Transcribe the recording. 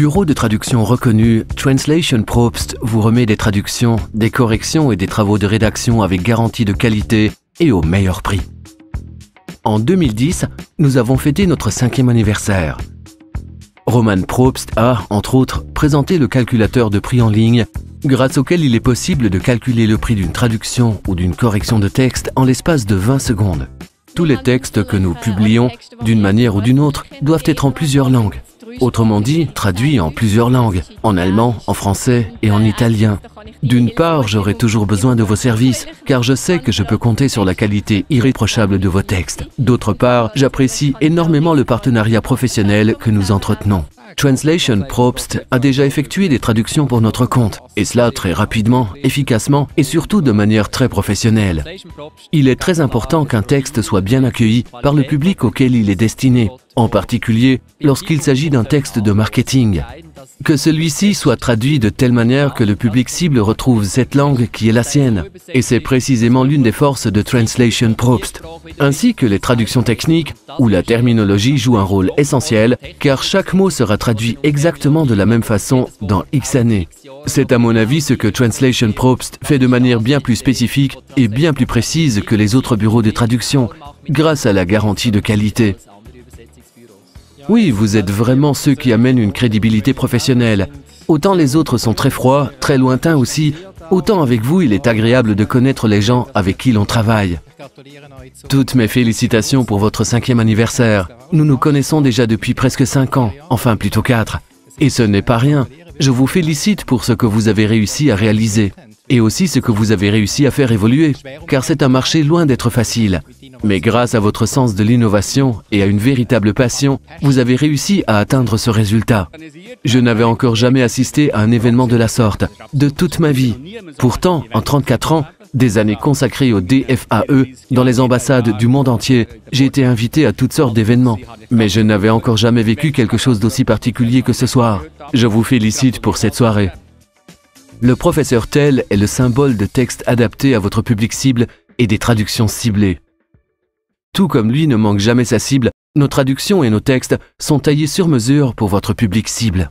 Bureau de traduction reconnu, Translation Probst vous remet des traductions, des corrections et des travaux de rédaction avec garantie de qualité et au meilleur prix. En 2010, nous avons fêté notre 5e anniversaire. Roman Probst a, entre autres, présenté le calculateur de prix en ligne, grâce auquel il est possible de calculer le prix d'une traduction ou d'une correction de texte en l'espace de 20 secondes. Tous les textes que nous publions, d'une manière ou d'une autre, doivent être en plusieurs langues. Autrement dit, traduits en plusieurs langues, en allemand, en français et en italien. D'une part, j'aurai toujours besoin de vos services, car je sais que je peux compter sur la qualité irréprochable de vos textes. D'autre part, j'apprécie énormément le partenariat professionnel que nous entretenons. Translation Probst a déjà effectué des traductions pour notre compte, et cela très rapidement, efficacement et surtout de manière très professionnelle. Il est très important qu'un texte soit bien accueilli par le public auquel il est destiné, en particulier lorsqu'il s'agit d'un texte de marketing. Que celui-ci soit traduit de telle manière que le public cible retrouve cette langue qui est la sienne. Et c'est précisément l'une des forces de Translation Probst. Ainsi que les traductions techniques, où la terminologie joue un rôle essentiel, car chaque mot sera traduit exactement de la même façon dans X années. C'est à mon avis ce que Translation Probst fait de manière bien plus spécifique et bien plus précise que les autres bureaux de traduction, grâce à la garantie de qualité. Oui, vous êtes vraiment ceux qui amènent une crédibilité professionnelle. Autant les autres sont très froids, très lointains aussi, autant avec vous il est agréable de connaître les gens avec qui l'on travaille. Toutes mes félicitations pour votre 5e anniversaire. Nous nous connaissons déjà depuis presque 5 ans, enfin plutôt 4. Et ce n'est pas rien. Je vous félicite pour ce que vous avez réussi à réaliser. Et aussi ce que vous avez réussi à faire évoluer, car c'est un marché loin d'être facile. Mais grâce à votre sens de l'innovation et à une véritable passion, vous avez réussi à atteindre ce résultat. Je n'avais encore jamais assisté à un événement de la sorte, de toute ma vie. Pourtant, en 34 ans, des années consacrées au DFAE, dans les ambassades du monde entier, j'ai été invité à toutes sortes d'événements. Mais je n'avais encore jamais vécu quelque chose d'aussi particulier que ce soir. Je vous félicite pour cette soirée. Le professeur Tell est le symbole de textes adaptés à votre public cible et des traductions ciblées. Tout comme lui ne manque jamais sa cible, nos traductions et nos textes sont taillés sur mesure pour votre public cible.